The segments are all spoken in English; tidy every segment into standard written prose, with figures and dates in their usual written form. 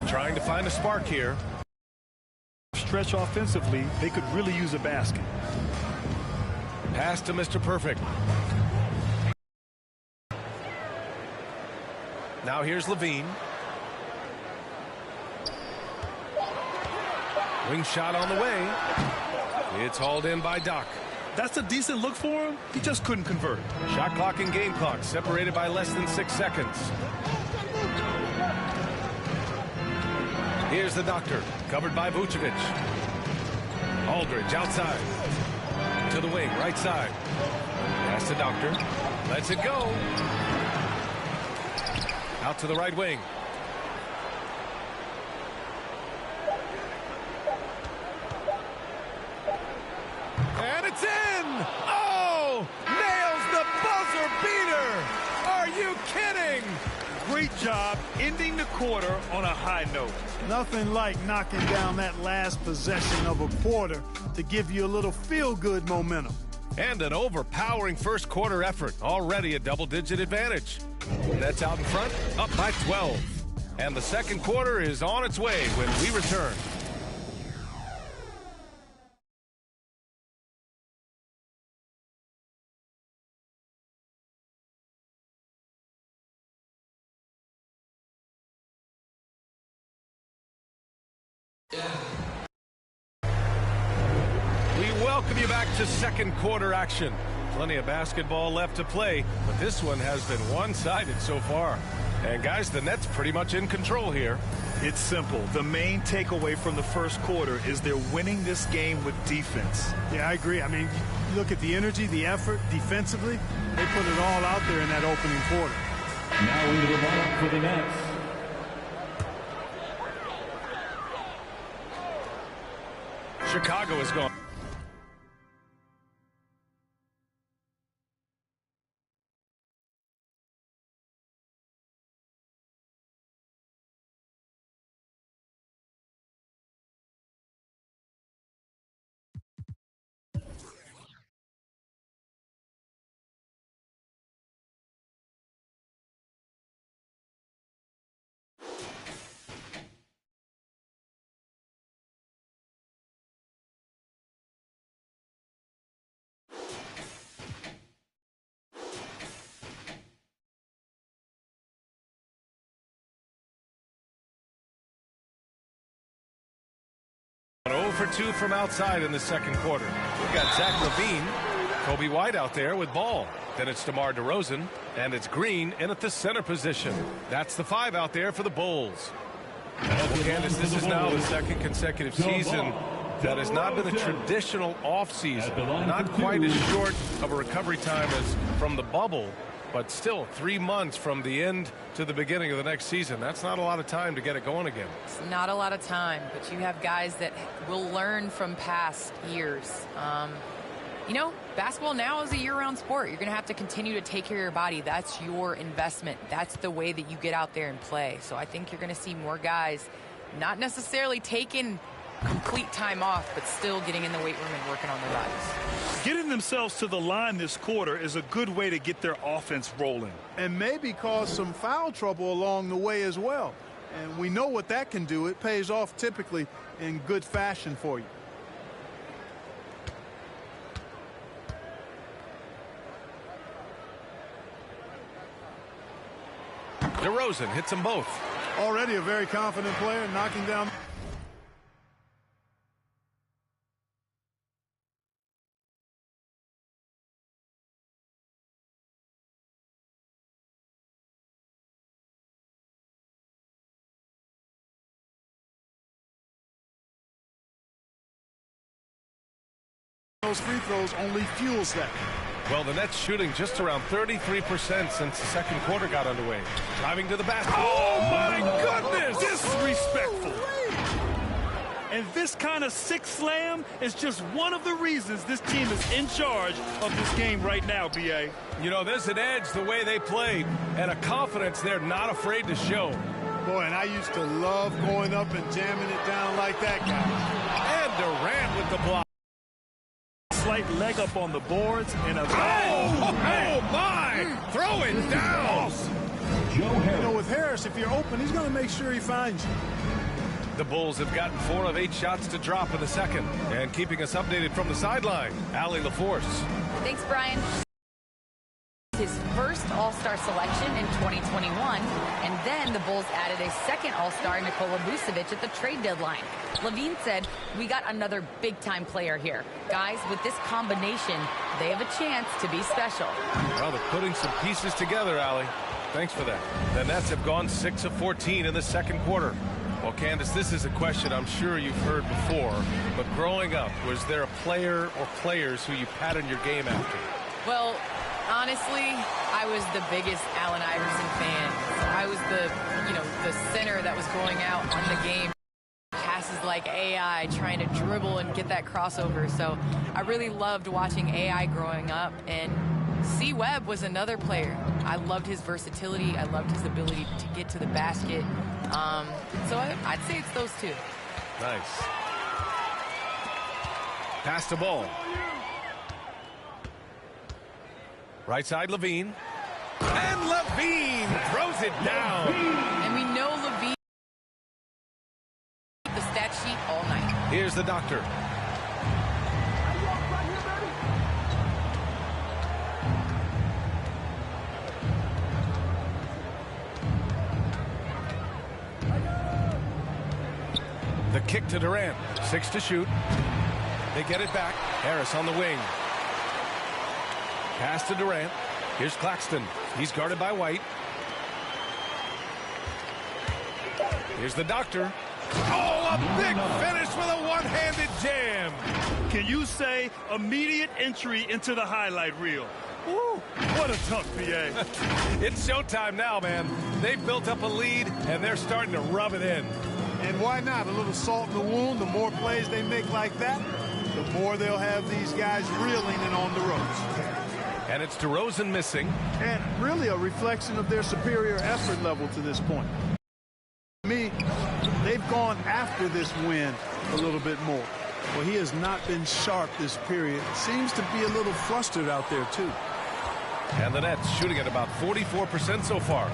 Trying to find a spark here. Stretch offensively, they could really use a basket. Pass to Mr. Perfect. Now here's Levine. Wing shot on the way. It's hauled in by Doc. That's a decent look for him. He just couldn't convert. Shot clock and game clock separated by less than 6 seconds. Here's the Doctor, covered by Vucevic. Aldridge outside. To the wing, right side. Pass to Doctor. Lets it go. Out to the right wing. And it's in! Oh! Nails the buzzer beater! Are you kidding? Great job ending the quarter on a high note. Nothing like knocking down that last possession of a quarter to give you a little feel-good momentum. And an overpowering first quarter effort. Already a double-digit advantage. Nets out in front, up by 12. And the second quarter is on its way when we return. We welcome you back to second quarter action. Plenty of basketball left to play, but this one has been one-sided so far. And guys, the Nets pretty much in control here. It's simple. The main takeaway from the first quarter is they're winning this game with defense. Yeah, I agree. I mean, you look at the energy, the effort defensively, they put it all out there in that opening quarter. Now into the lineup for the Nets. Chicago is gone. An 0 for 2 from outside in the second quarter. We've got Zach LaVine, Kobe White out there with ball. Then it's DeMar DeRozan, and it's Green in at the center position. That's the 5 out there for the Bulls. Well, Candace, this is now the second consecutive season that has not been a traditional offseason. Not quite as short of a recovery time as from the bubble, but still 3 months from the end to the beginning of the next season. That's not a lot of time to get it going again. It's not a lot of time, but you have guys that will learn from past years. You know, basketball now is a year-round sport. You're going to have to continue to take care of your body. That's your investment. That's the way that you get out there and play. So I think you're going to see more guys not necessarily taking complete time off, but still getting in the weight room and working on their bodies. Getting themselves to the line this quarter is a good way to get their offense rolling. And maybe cause some foul trouble along the way as well. And we know what that can do. It pays off typically in good fashion for you. DeRozan hits them both. Already a very confident player, knocking down. Those free throws only fuels that. Well, the Nets shooting just around 33% since the second quarter got underway. Driving to the basket. Oh, my goodness! Disrespectful. And this kind of six slam is just one of the reasons this team is in charge of this game right now, B.A. You know, there's an edge the way they played and a confidence they're not afraid to show. Boy, and I used to love going up and jamming it down like that guy. And Durant with the block. Slight leg up on the boards and a oh my! Throw it down. You know, with Harris, if you're open, he's going to make sure he finds you. The Bulls have gotten 4 of 8 shots to drop in the second. And keeping us updated from the sideline, Allie LaForce. Thanks, Brian. His first All-Star selection in 2021, and then the Bulls added a second All-Star, Nikola Vucevic, at the trade deadline. Levine said, "We got another big-time player here. Guys, with this combination, they have a chance to be special." Well, they're putting some pieces together, Allie. Thanks for that. The Nets have gone 6 of 14 in the second quarter. Well, Candace, this is a question I'm sure you've heard before, but growing up, was there a player or players who you patterned your game after? Well, honestly, I was the biggest Allen Iverson fan. I was the center that was going out on the game. Passes like AI, trying to dribble and get that crossover. So I really loved watching AI growing up, and C. Webb was another player. I loved his versatility. I loved his ability to get to the basket. So I'd say it's those two. Nice. Pass the ball. Right side, Levine. And Levine throws it down. And we know Levine the stat sheet all night. Here's the doctor. The kick to Durant. 6 to shoot. They get it back. Harris on the wing. Pass to Durant. Here's Claxton. He's guarded by White. Here's the doctor. Oh, a big finish with a one-handed jam. Can you say immediate entry into the highlight reel? Woo, what a tough PA. It's showtime now, man. They've built up a lead, and they're starting to rub it in. And why not? A little salt in the wound. The more plays they make like that, the more they'll have these guys reeling and on the ropes. And it's DeRozan missing. And really a reflection of their superior effort level to this point. To me, they've gone after this win a little bit more. Well, he has not been sharp this period. Seems to be a little flustered out there, too. And the Nets shooting at about 44% so far.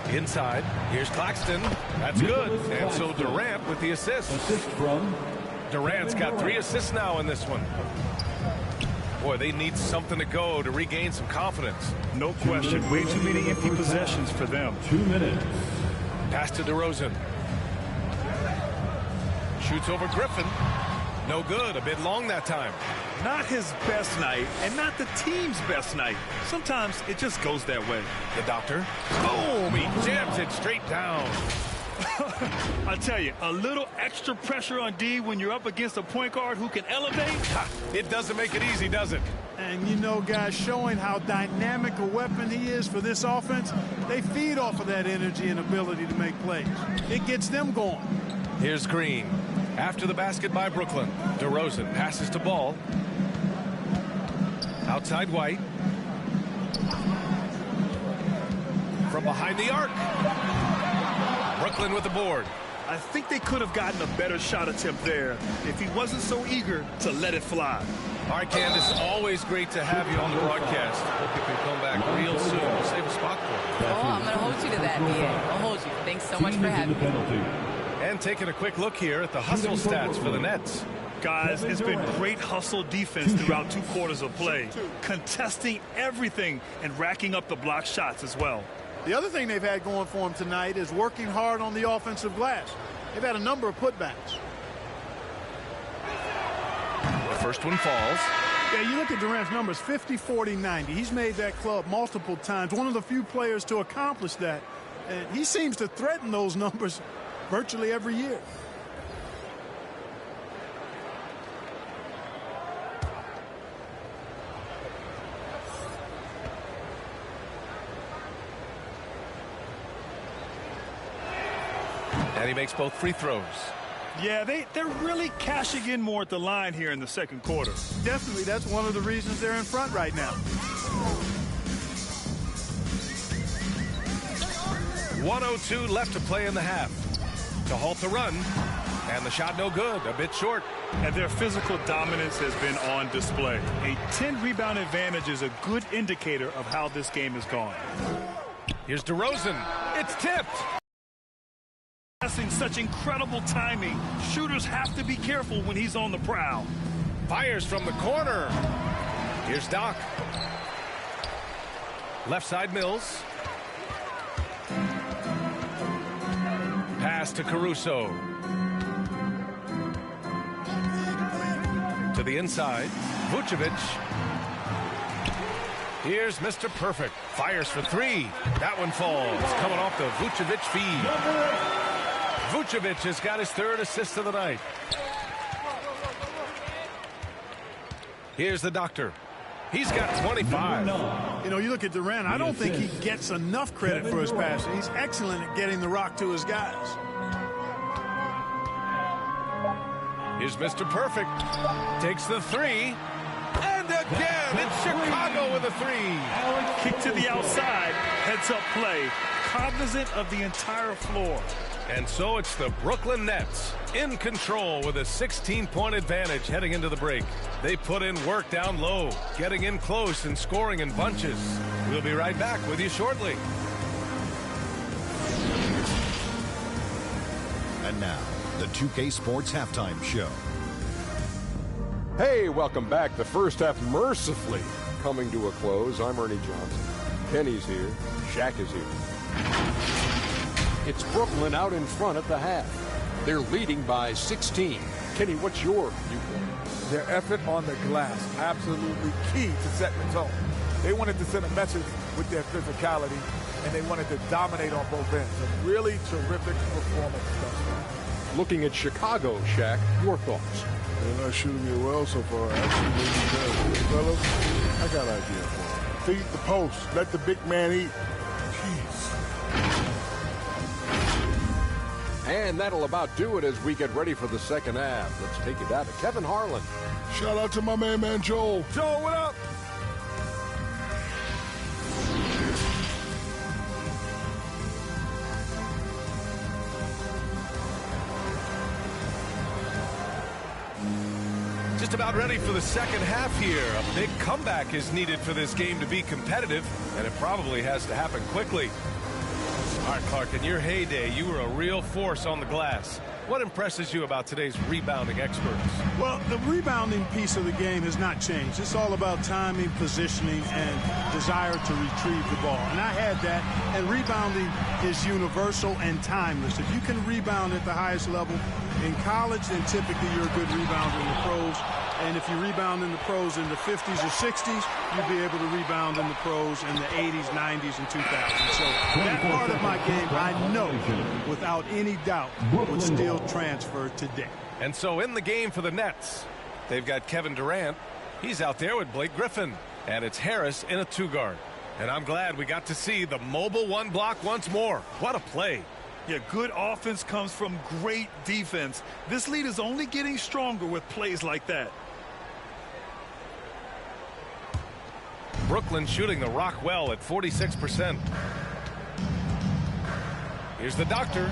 Inside, here's Claxton. That's good. And so Durant with the assist. Assist from Durant's got 3 assists now in this one. Boy, they need something to go to regain some confidence. No question. Way too many empty possessions for them. 2 minutes. Pass to DeRozan. Shoots over Griffin. No good. A bit long that time. Not his best night, and not the team's best night. Sometimes it just goes that way. The doctor. Boom! He jams it straight down. I tell you, a little extra pressure on D when you're up against a point guard who can elevate. It doesn't make it easy, does it? And, you know, guys, showing how dynamic a weapon he is for this offense, they feed off of that energy and ability to make plays. It gets them going. Here's Green. After the basket by Brooklyn. DeRozan passes to Ball. Outside White. From behind the arc. Brooklyn with the board. I think they could have gotten a better shot attempt there if he wasn't so eager to let it fly. All right, Candace, always great to have you on the broadcast. Hope you can come back real soon. We'll save a spot for you. Oh, I'm going to hold you to that, BA. I'll hold you. Thanks so much for having me. And taking a quick look here at the hustle stats for the Nets. Guys, it's been great hustle defense throughout 2 quarters of play, contesting everything and racking up the block shots as well. The other thing they've had going for them tonight is working hard on the offensive glass. They've had a number of putbacks. The first one falls. Yeah, you look at Durant's numbers, 50, 40, 90. He's made that club multiple times. One of the few players to accomplish that. And he seems to threaten those numbers virtually every year. And he makes both free throws. Yeah, they're really cashing in more at the line here in the second quarter. Definitely, that's one of the reasons they're in front right now. 1:02 left to play in the half. To halt the run. And the shot no good, a bit short. And their physical dominance has been on display. A 10-rebound advantage is a good indicator of how this game has gone. Here's DeRozan. It's tipped. Possessing such incredible timing, shooters have to be careful when he's on the prowl. Fires from the corner. Here's Doc. Left side Mills. Pass to Caruso. To the inside. Vucevic. Here's Mr. Perfect. Fires for three. That one falls. Coming off the Vucevic feed. Vucevic has got his third assist of the night. Here's the doctor. He's got 25. You know, you look at Durant, I don't think he gets enough credit for his passing. He's excellent at getting the rock to his guys. Here's Mr. Perfect. Takes the three. And again, it's Chicago with a three. Kick to the outside, heads-up play, cognizant of the entire floor. And so it's the Brooklyn Nets in control with a 16-point advantage heading into the break. They put in work down low, getting in close and scoring in bunches. We'll be right back with you shortly. And now, the 2K Sports Halftime Show. Hey, welcome back. The first half mercifully coming to a close. I'm Ernie Johnson. Kenny's here. Shaq is here. It's Brooklyn out in front at the half. They're leading by 16. Kenny, what's your viewpoint? Their effort on the glass, absolutely key to setting the tone. They wanted to send a message with their physicality, and they wanted to dominate on both ends. A really terrific performance thus far. Looking at Chicago, Shaq, your thoughts? They're not shooting it well so far. Actually, fellas, I got an idea for them. Feed the post. Let the big man eat. Jeez. And that'll about do it as we get ready for the second half. Let's take it out to Kevin Harlan. Shout out to my man Joel. Joel, what up? Just about ready for the second half here. A big comeback is needed for this game to be competitive, and it probably has to happen quickly. All right, Clark, in your heyday, you were a real force on the glass. What impresses you about today's rebounding experts? Well, the rebounding piece of the game has not changed. It's all about timing, positioning, and desire to retrieve the ball. And I had that, and rebounding is universal and timeless. If you can rebound at the highest level in college, then typically you're a good rebounder in the pros. And if you rebound in the pros in the 50s or 60s, you'll be able to rebound in the pros in the 80s, 90s, and 2000s. So that part of my game, I know, without any doubt, would still transfer today. And so in the game for the Nets, they've got Kevin Durant. He's out there with Blake Griffin. And it's Harris in a two-guard. And I'm glad we got to see the mobile one block once more. What a play. Yeah, good offense comes from great defense. This lead is only getting stronger with plays like that. Brooklyn shooting the rock well at 46%. Here's the doctor,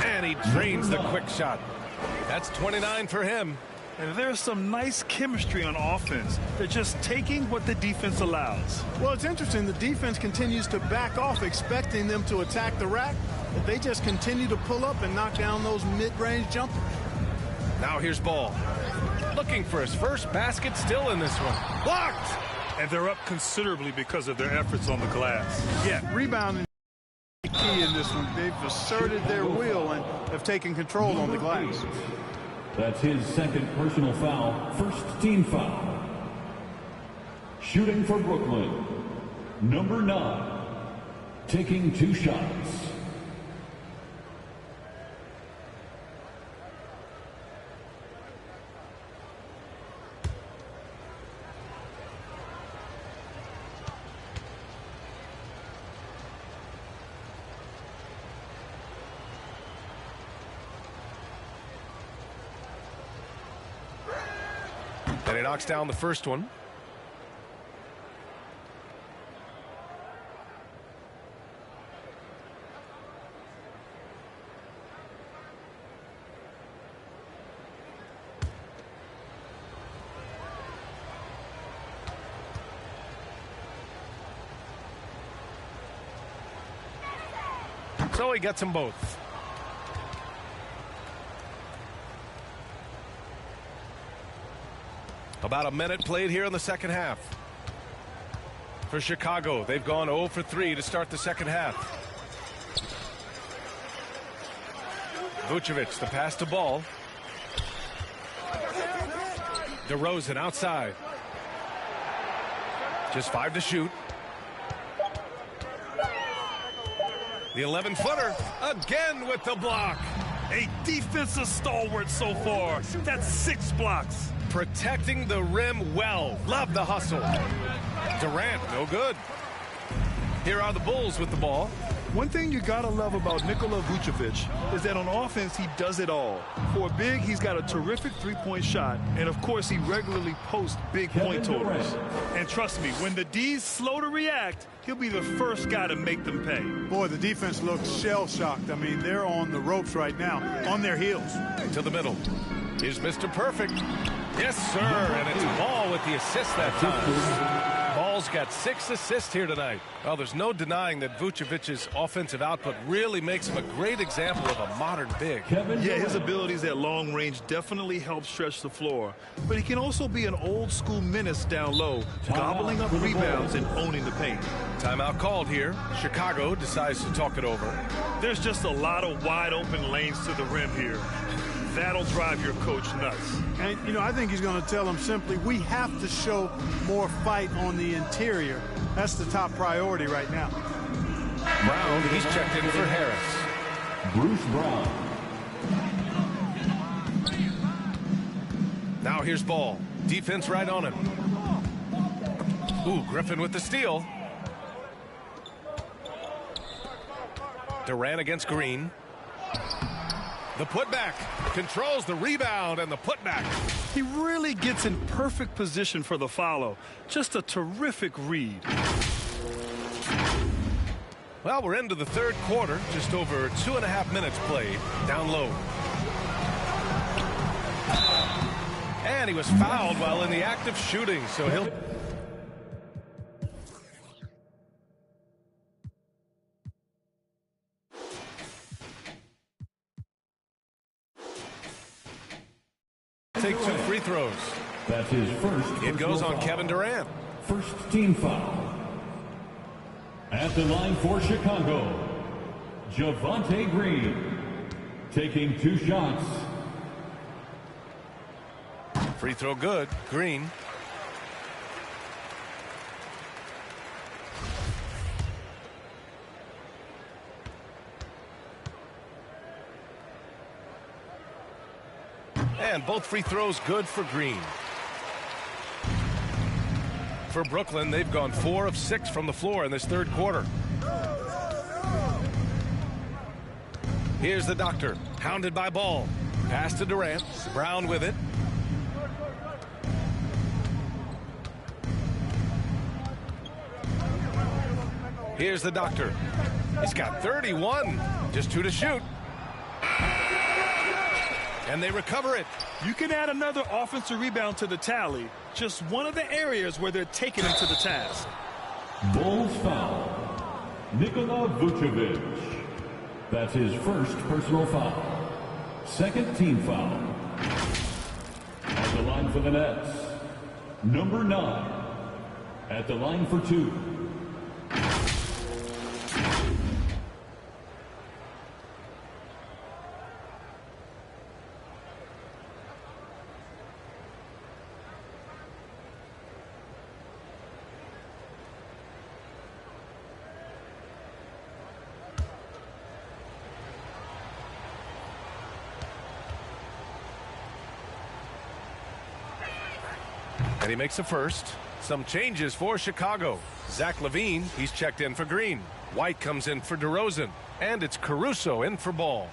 and he drains the quick shot. That's 29 for him. And there's some nice chemistry on offense. They're just taking what the defense allows. Well, it's interesting. The defense continues to back off, expecting them to attack the rack, but they just continue to pull up and knock down those mid-range jumpers. Now here's Ball. Looking for his first basket still in this one. Blocked! And they're up considerably because of their efforts on the glass. Yeah, rebounding is key in this one. They've asserted their will and have taken control on the glass. That's his second personal foul, first team foul. Shooting for Brooklyn, number 9, taking 2 shots. Then he knocks down the first one. So he gets them both. About a minute played here in the second half. For Chicago, they've gone 0 for 3 to start the second half. Vucevic, the pass to Ball. DeRozan outside. Just 5 to shoot. The 11-footer again with the block. A defensive stalwart so far. That's 6 blocks. Protecting the rim well. Love the hustle. Durant, no good. Here are the Bulls with the ball. One thing you gotta love about Nikola Vucevic is that on offense he does it all. For a big, he's got a terrific three-point shot, and of course he regularly posts big point totals. And trust me, when the D's slow to react, he'll be the first guy to make them pay. Boy, the defense looks shell-shocked. I mean, they're on the ropes right now, on their heels. To the middle. Here's Mr. Perfect. Yes, sir, and it's Ball with the assist that time. Ball's got 6 assists here tonight. Well, there's no denying that Vucevic's offensive output really makes him a great example of a modern big. Yeah, his abilities at long range definitely help stretch the floor. But he can also be an old-school menace down low, gobbling up rebounds and owning the paint. Timeout called here. Chicago decides to talk it over. There's just a lot of wide-open lanes to the rim here. That'll drive your coach nuts. And, you know, I think he's going to tell them simply, we have to show more fight on the interior. That's the top priority right now. Brown, he's checked in for Harris. Bruce Brown. Now here's Ball. Defense right on him. Ooh, Griffin with the steal. Durant against Green. The putback controls the rebound and the putback. He really gets in perfect position for the follow. Just a terrific read. Well, we're into the third quarter. Just over 2.5 minutes played. Down low. And he was fouled while in the act of shooting, so he'll... take 2 free throws. That's his first. It goes on foul. Kevin Durant. First team foul. At the line for Chicago, Javonte Green. Taking 2 shots. Free throw good. Green. And both free throws good for Green. For Brooklyn, they've gone 4 of 6 from the floor in this third quarter. Here's the Doctor, hounded by Ball. Pass to Durant. Brown with it. Here's the Doctor. He's got 31. Just 2 to shoot. And they recover it. You can add another offensive rebound to the tally. Just one of the areas where they're taking him to the task. Bulls foul. Nikola Vucevic. That's his first personal foul. Second team foul. At the line for the Nets, number 9. At the line for 2. And he makes a first. Some changes for Chicago. Zach LaVine, he's checked in for Green. White comes in for DeRozan. And it's Caruso in for Ball.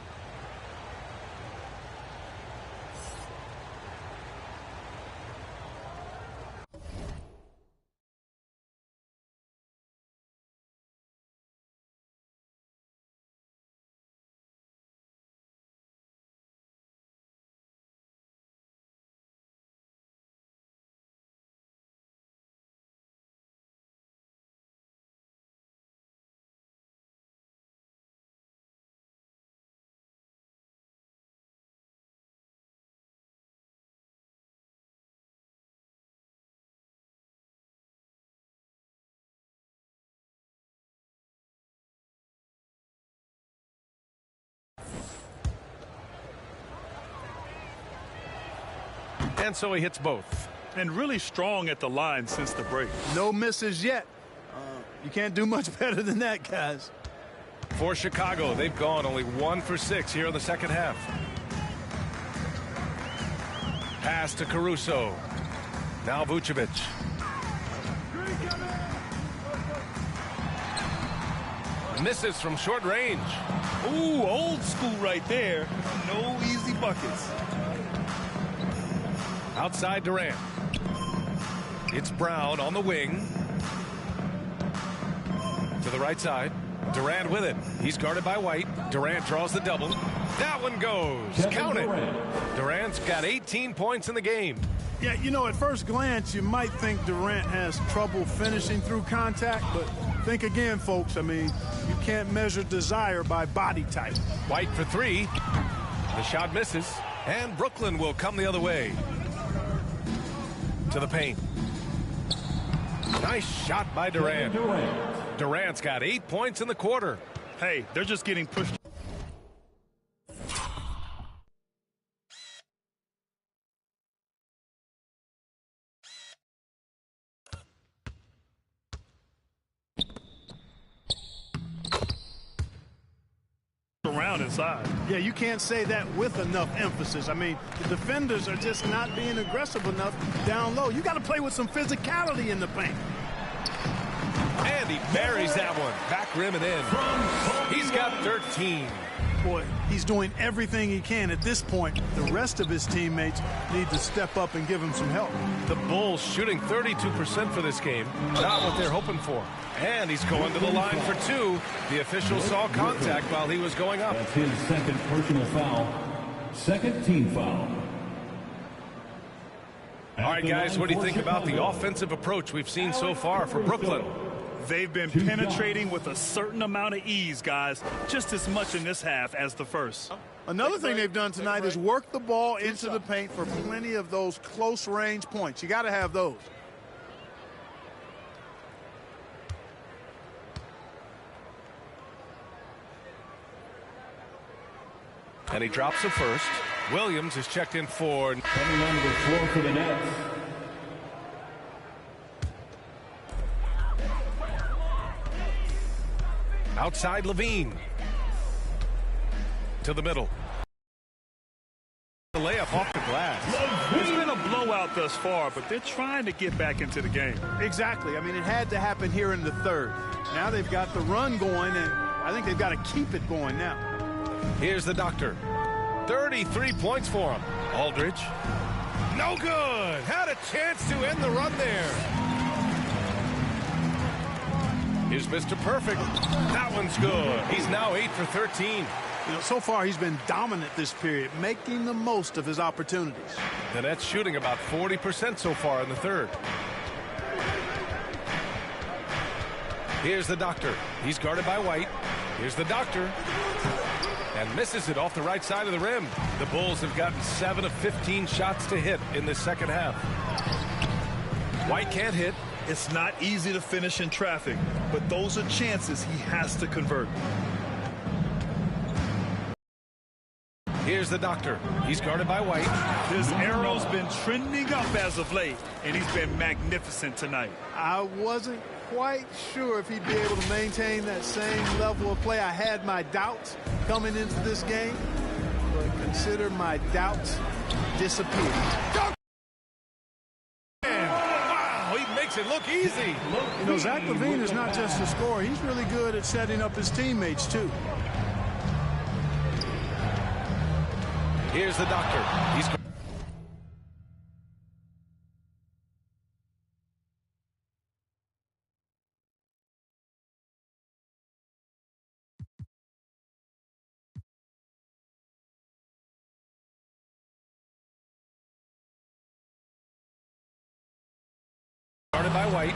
And so he hits both. And really strong at the line since the break. No misses yet. You can't do much better than that, guys. For Chicago, they've gone only 1 for 6 here in the second half. Pass to Caruso. Now Vucevic. Misses from short range. Ooh, old school right there. No easy buckets. Outside Durant. It's Brown on the wing. To the right side. Durant with it. He's guarded by White. Durant draws the double. That one goes. Count it. Durant's got 18 points in the game. Yeah, you know, at first glance, you might think Durant has trouble finishing through contact, but think again, folks. I mean, you can't measure desire by body type. White for 3. The shot misses, and Brooklyn will come the other way. To the paint. Nice shot by Durant. Durant's got 8 points in the quarter. Hey, they're just getting pushed around inside. Yeah, you can't say that with enough emphasis. I mean, the defenders are just not being aggressive enough down low. You got to play with some physicality in the paint. And he buries that one. Back rim and in. He's got 13. Boy, he's doing everything he can at this point. The rest of his teammates need to step up and give him some help. The Bulls shooting 32% for this game. Not what they're hoping for. And he's going to the line for 2. The official saw contact while he was going up. That's his second personal foul. Second team foul. All right, guys, what do you think about the offensive approach we've seen so far for Brooklyn? They've been penetrating with a certain amount of ease, guys, just as much in this half as the first. Another thing they've done tonight is work the ball into the paint for plenty of those close-range points. You got to have those. And he drops the first. Williams is checked in for. Coming onto the floor for the Nets. Outside Levine. To the middle. The layup off the glass. It's been a blowout thus far, but they're trying to get back into the game. Exactly. I mean, it had to happen here in the third. Now they've got the run going, and I think they've got to keep it going now. Here's the doctor. 33 points for him. Aldridge. No good. Had a chance to end the run there. Here's Mr. Perfect. That one's good. He's now 8 for 13. You know, so far he's been dominant this period, making the most of his opportunities. The Nets shooting about 40% so far in the third. Here's the doctor. He's guarded by White. Here's the doctor. And misses it off the right side of the rim. The Bulls have gotten 7 of 15 shots to hit in this second half. White can't hit. It's not easy to finish in traffic, but those are chances he has to convert. Here's the doctor. He's guarded by White. This arrow's been trending up as of late, and he's been magnificent tonight. I wasn't quite sure if he'd be able to maintain that same level of play. I had my doubts coming into this game, but consider my doubts disappeared. Wow, he makes it look easy. You know, Zach LaVine is not just a scorer. He's really good at setting up his teammates, too. Here's the doctor. He's guarded by White.